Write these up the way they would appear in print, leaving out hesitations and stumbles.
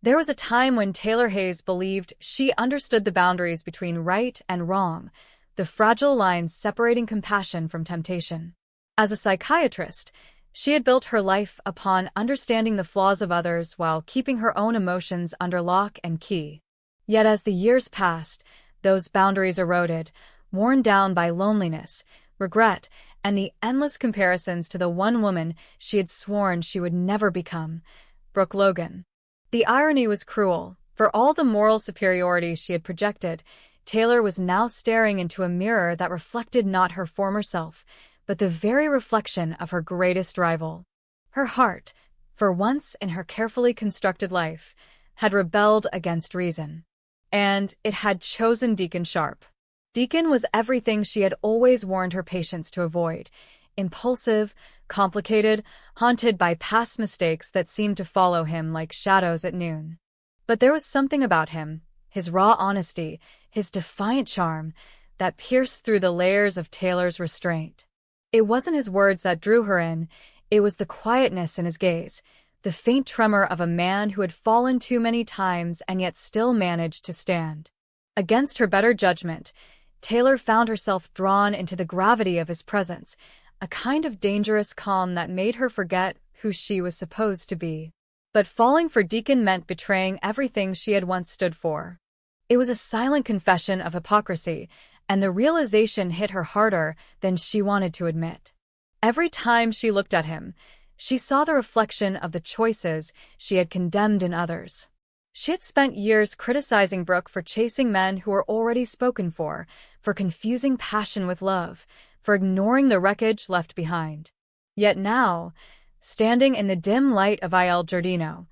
There was a time when Taylor Hayes believed she understood the boundaries between right and wrong, the fragile lines separating compassion from temptation. As a psychiatrist, she had built her life upon understanding the flaws of others while keeping her own emotions under lock and key. Yet as the years passed, those boundaries eroded, worn down by loneliness, regret, and the endless comparisons to the one woman she had sworn she would never become, Brooke Logan. The irony was cruel. For all the moral superiority she had projected, Taylor was now staring into a mirror that reflected not her former self, but the very reflection of her greatest rival. Her heart, for once in her carefully constructed life, had rebelled against reason. And it had chosen Deacon Sharp. Deacon was everything she had always warned her patients to avoid: impulsive, complicated, haunted by past mistakes that seemed to follow him like shadows at noon. But there was something about him, his raw honesty, his defiant charm, that pierced through the layers of Taylor's restraint. It wasn't his words that drew her in, it was the quietness in his gaze, the faint tremor of a man who had fallen too many times and yet still managed to stand. Against her better judgment, Taylor found herself drawn into the gravity of his presence, a kind of dangerous calm that made her forget who she was supposed to be. But falling for Deacon meant betraying everything she had once stood for. It was a silent confession of hypocrisy, and the realization hit her harder than she wanted to admit. Every time she looked at him, she saw the reflection of the choices she had condemned in others. She had spent years criticizing Brooke for chasing men who were already spoken for confusing passion with love, for ignoring the wreckage left behind. Yet now, standing in the dim light of Il Giardino,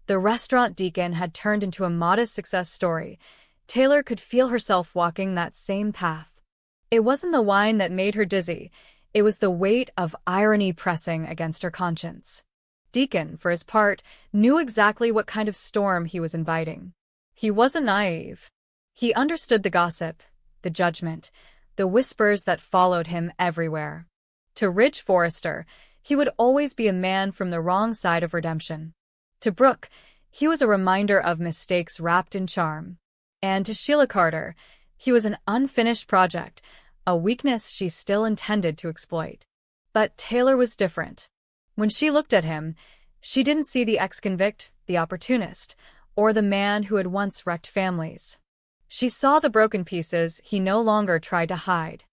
the restaurant Deacon had turned into a modest success story, Taylor could feel herself walking that same path. It wasn't the wine that made her dizzy, it was the weight of irony pressing against her conscience. Deacon, for his part, knew exactly what kind of storm he was inviting. He wasn't naive. He understood the gossip, the judgment, the whispers that followed him everywhere. To Ridge Forrester, he would always be a man from the wrong side of redemption. To Brooke, he was a reminder of mistakes wrapped in charm. And to Sheila Carter, he was an unfinished project, a weakness she still intended to exploit. But Taylor was different. When she looked at him, she didn't see the ex-convict, the opportunist, or the man who had once wrecked families. She saw the broken pieces he no longer tried to hide,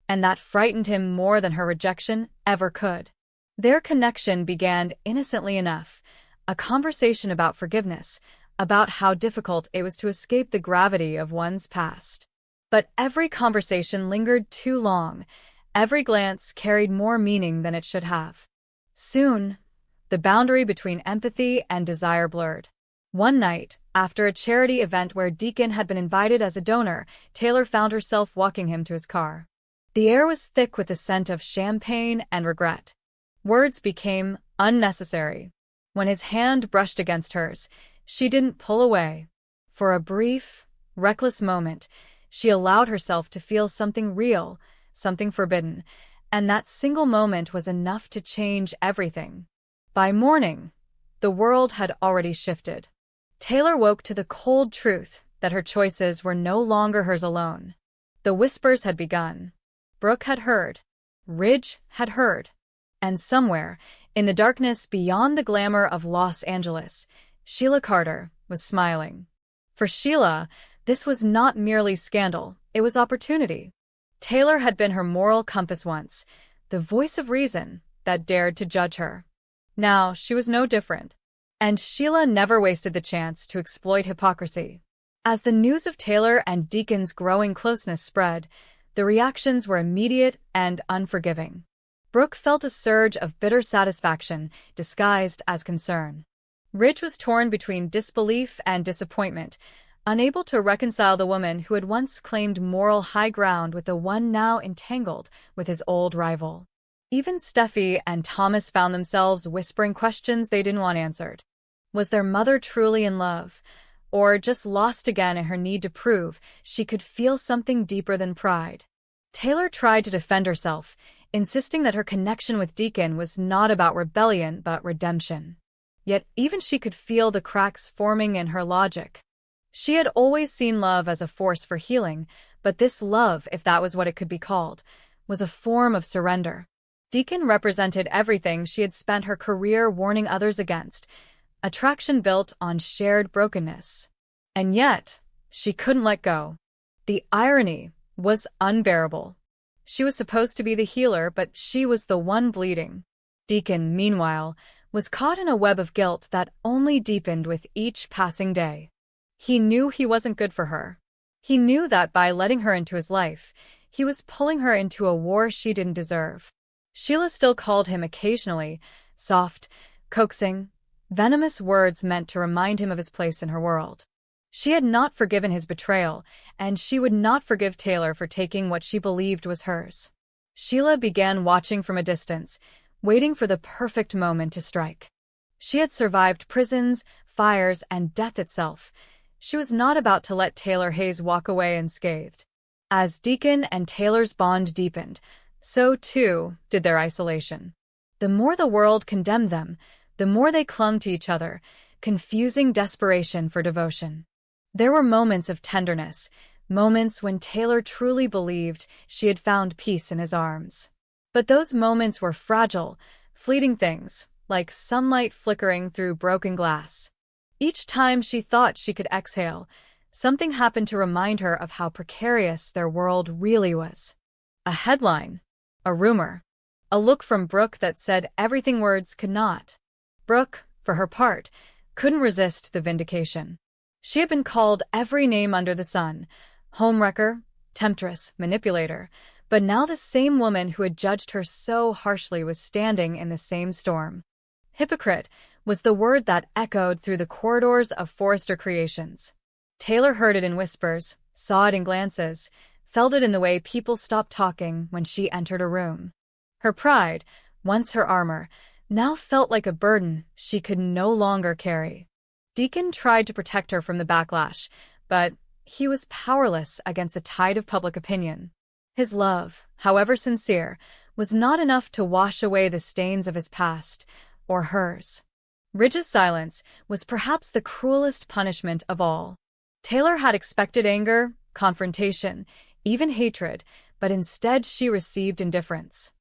and that frightened him more than her rejection ever could. Their connection began innocently enough, a conversation about forgiveness, about how difficult it was to escape the gravity of one's past. But every conversation lingered too long, every glance carried more meaning than it should have. Soon, the boundary between empathy and desire blurred. One night, after a charity event where Deacon had been invited as a donor, Taylor found herself walking him to his car. The air was thick with the scent of champagne and regret. Words became unnecessary. When his hand brushed against hers, she didn't pull away. For a brief, reckless moment, she allowed herself to feel something real, something forbidden, and that single moment was enough to change everything. By morning, the world had already shifted. Taylor woke to the cold truth that her choices were no longer hers alone. The whispers had begun. Brooke had heard. Ridge had heard. And somewhere, in the darkness beyond the glamour of Los Angeles, Sheila Carter was smiling. For Sheila, this was not merely scandal, it was opportunity. Taylor had been her moral compass once, the voice of reason that dared to judge her. Now she was no different. And Sheila never wasted the chance to exploit hypocrisy. As the news of Taylor and Deacon's growing closeness spread, the reactions were immediate and unforgiving. Brooke felt a surge of bitter satisfaction disguised as concern. Ridge was torn between disbelief and disappointment, unable to reconcile the woman who had once claimed moral high ground with the one now entangled with his old rival. Even Steffi and Thomas found themselves whispering questions they didn't want answered. Was their mother truly in love, or just lost again in her need to prove she could feel something deeper than pride? Taylor tried to defend herself, insisting that her connection with Deacon was not about rebellion but redemption. Yet even she could feel the cracks forming in her logic. She had always seen love as a force for healing, but this love, if that was what it could be called, was a form of surrender. Deacon represented everything she had spent her career warning others against, attraction built on shared brokenness. And yet, she couldn't let go. The irony was unbearable. She was supposed to be the healer, but she was the one bleeding. Deacon, meanwhile, was caught in a web of guilt that only deepened with each passing day. He knew he wasn't good for her. He knew that by letting her into his life, he was pulling her into a war she didn't deserve. Sheila still called him occasionally, soft, coaxing, venomous words meant to remind him of his place in her world. She had not forgiven his betrayal, and she would not forgive Taylor for taking what she believed was hers. Sheila began watching from a distance, waiting for the perfect moment to strike. She had survived prisons, fires, and death itself. She was not about to let Taylor Hayes walk away unscathed. As Deacon and Taylor's bond deepened, so too did their isolation. The more the world condemned them, the more they clung to each other, confusing desperation for devotion. There were moments of tenderness, moments when Taylor truly believed she had found peace in his arms. But those moments were fragile, fleeting things, like sunlight flickering through broken glass. Each time she thought she could exhale, something happened to remind her of how precarious their world really was. A headline, a rumor, a look from Brooke that said everything words could not. Brooke, for her part, couldn't resist the vindication. She had been called every name under the sun, homewrecker, temptress, manipulator, but now the same woman who had judged her so harshly was standing in the same storm. Hypocrite was the word that echoed through the corridors of Forrester Creations. Taylor heard it in whispers, saw it in glances, felt it in the way people stopped talking when she entered a room. Her pride, once her armor, now felt like a burden she could no longer carry. Deacon tried to protect her from the backlash, but he was powerless against the tide of public opinion. His love, however sincere, was not enough to wash away the stains of his past, or hers. Ridge's silence was perhaps the cruelest punishment of all. Taylor had expected anger, confrontation, even hatred, but instead she received indifference.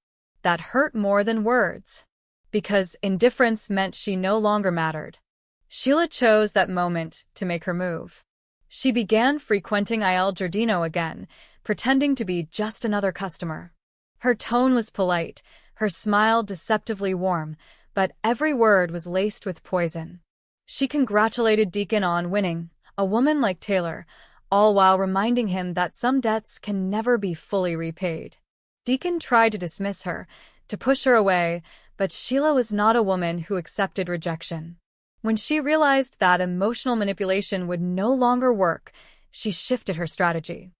That hurt more than words, because indifference meant she no longer mattered. Sheila chose that moment to make her move. She began frequenting Il Giardino again, pretending to be just another customer. Her tone was polite, her smile deceptively warm, but every word was laced with poison. She congratulated Deacon on winning, a woman like Taylor, all while reminding him that some debts can never be fully repaid. Deacon tried to dismiss her, to push her away, but Sheila was not a woman who accepted rejection. When she realized that emotional manipulation would no longer work, she shifted her strategy.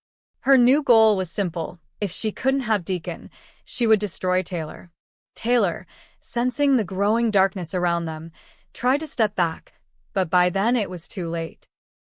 Her new goal was simple. If she couldn't have Deacon, she would destroy Taylor. Taylor, sensing the growing darkness around them, tried to step back, but by then it was too late.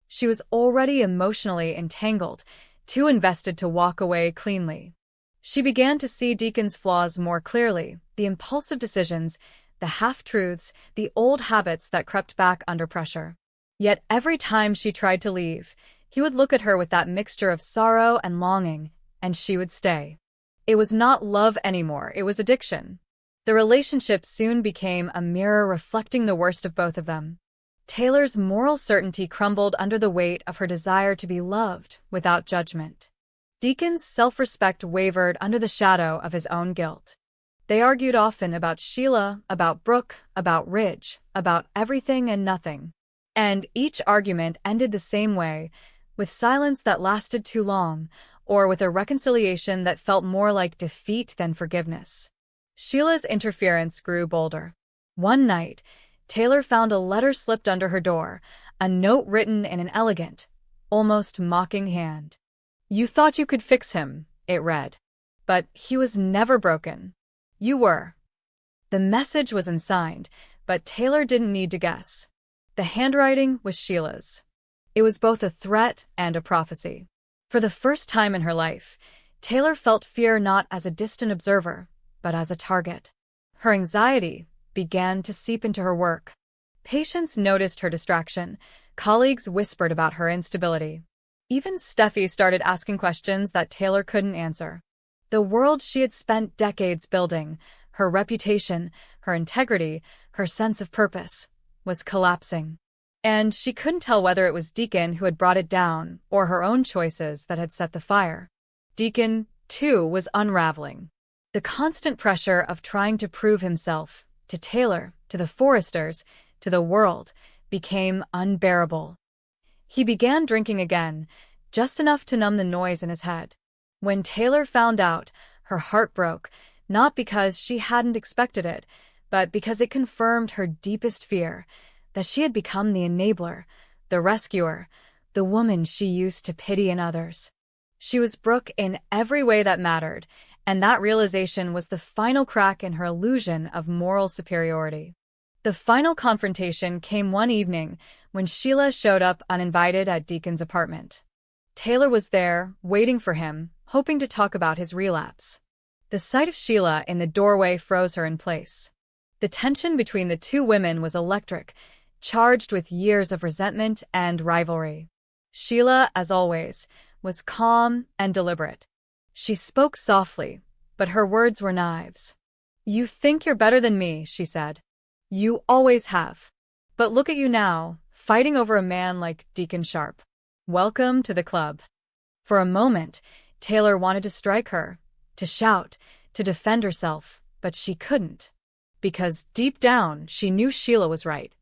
She was already emotionally entangled, too invested to walk away cleanly. She began to see Deacon's flaws more clearly, the impulsive decisions, the half-truths, the old habits that crept back under pressure. Yet every time she tried to leave, he would look at her with that mixture of sorrow and longing, and she would stay. It was not love anymore, it was addiction. The relationship soon became a mirror reflecting the worst of both of them. Taylor's moral certainty crumbled under the weight of her desire to be loved without judgment. Deacon's self-respect wavered under the shadow of his own guilt. They argued often about Sheila, about Brooke, about Ridge, about everything and nothing. And each argument ended the same way, with silence that lasted too long, or with a reconciliation that felt more like defeat than forgiveness. Sheila's interference grew bolder. One night, Taylor found a letter slipped under her door, a note written in an elegant, almost mocking hand. "You thought you could fix him," it read. "But he was never broken. You were." The message was unsigned, but Taylor didn't need to guess. The handwriting was Sheila's. It was both a threat and a prophecy. For the first time in her life, Taylor felt fear not as a distant observer, but as a target. Her anxiety began to seep into her work. Patients noticed her distraction. Colleagues whispered about her instability. Even Steffi started asking questions that Taylor couldn't answer. The world she had spent decades building, her reputation, her integrity, her sense of purpose, was collapsing. And she couldn't tell whether it was Deacon who had brought it down or her own choices that had set the fire. Deacon, too, was unraveling. The constant pressure of trying to prove himself, to Taylor, to the Forresters, to the world, became unbearable. He began drinking again, just enough to numb the noise in his head. When Taylor found out, her heart broke, not because she hadn't expected it, but because it confirmed her deepest fear, that she had become the enabler, the rescuer, the woman she used to pity in others. She was Brooke in every way that mattered, and that realization was the final crack in her illusion of moral superiority. The final confrontation came one evening when Sheila showed up uninvited at Deacon's apartment. Taylor was there, waiting for him, hoping to talk about his relapse. The sight of Sheila in the doorway froze her in place. The tension between the two women was electric, charged with years of resentment and rivalry. Sheila, as always, was calm and deliberate. She spoke softly, but her words were knives. "You think you're better than me," she said. "You always have. But look at you now, fighting over a man like Deacon Sharp. Welcome to the club." For a moment, Taylor wanted to strike her, to shout, to defend herself, but she couldn't. Because deep down, she knew Sheila was right.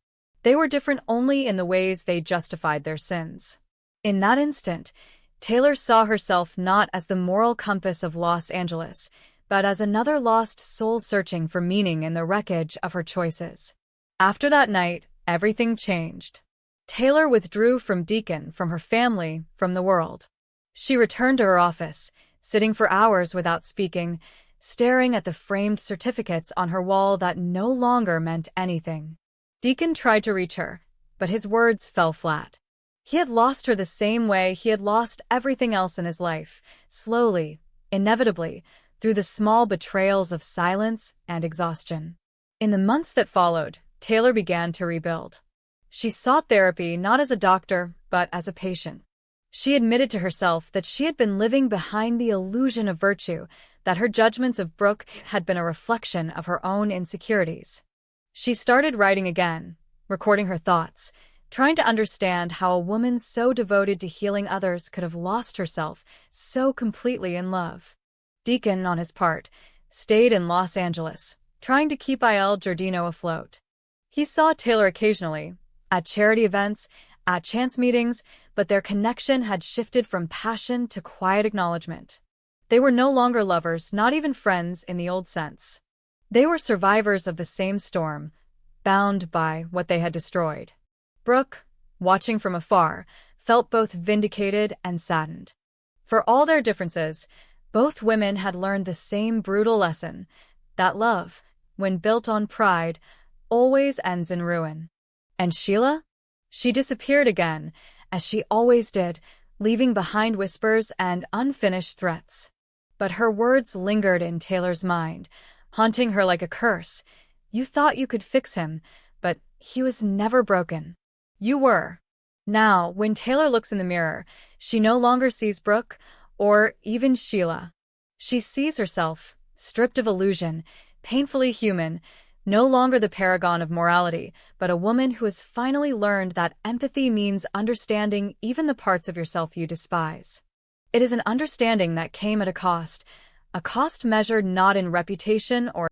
They were different only in the ways they justified their sins. In that instant, Taylor saw herself not as the moral compass of Los Angeles, but as another lost soul searching for meaning in the wreckage of her choices. After that night, everything changed. Taylor withdrew from Deacon, from her family, from the world. She returned to her office, sitting for hours without speaking, staring at the framed certificates on her wall that no longer meant anything. Deacon tried to reach her, but his words fell flat. He had lost her the same way he had lost everything else in his life, slowly, inevitably, through the small betrayals of silence and exhaustion. In the months that followed, Taylor began to rebuild. She sought therapy not as a doctor, but as a patient. She admitted to herself that she had been living behind the illusion of virtue, that her judgments of Brooke had been a reflection of her own insecurities. She started writing again, recording her thoughts, trying to understand how a woman so devoted to healing others could have lost herself so completely in love. Deacon, on his part, stayed in Los Angeles, trying to keep Il Giardino afloat. He saw Taylor occasionally, at charity events, at chance meetings, but their connection had shifted from passion to quiet acknowledgement. They were no longer lovers, not even friends in the old sense. They were survivors of the same storm, bound by what they had destroyed. Brooke, watching from afar, felt both vindicated and saddened. For all their differences, both women had learned the same brutal lesson, that love, when built on pride, always ends in ruin. And Sheila? She disappeared again, as she always did, leaving behind whispers and unfinished threats. But her words lingered in Taylor's mind, haunting her like a curse. You thought you could fix him, but he was never broken. You were. Now, when Taylor looks in the mirror, she no longer sees Brooke, or even Sheila. She sees herself, stripped of illusion, painfully human, no longer the paragon of morality, but a woman who has finally learned that empathy means understanding even the parts of yourself you despise. It is an understanding that came at a cost measured not in reputation or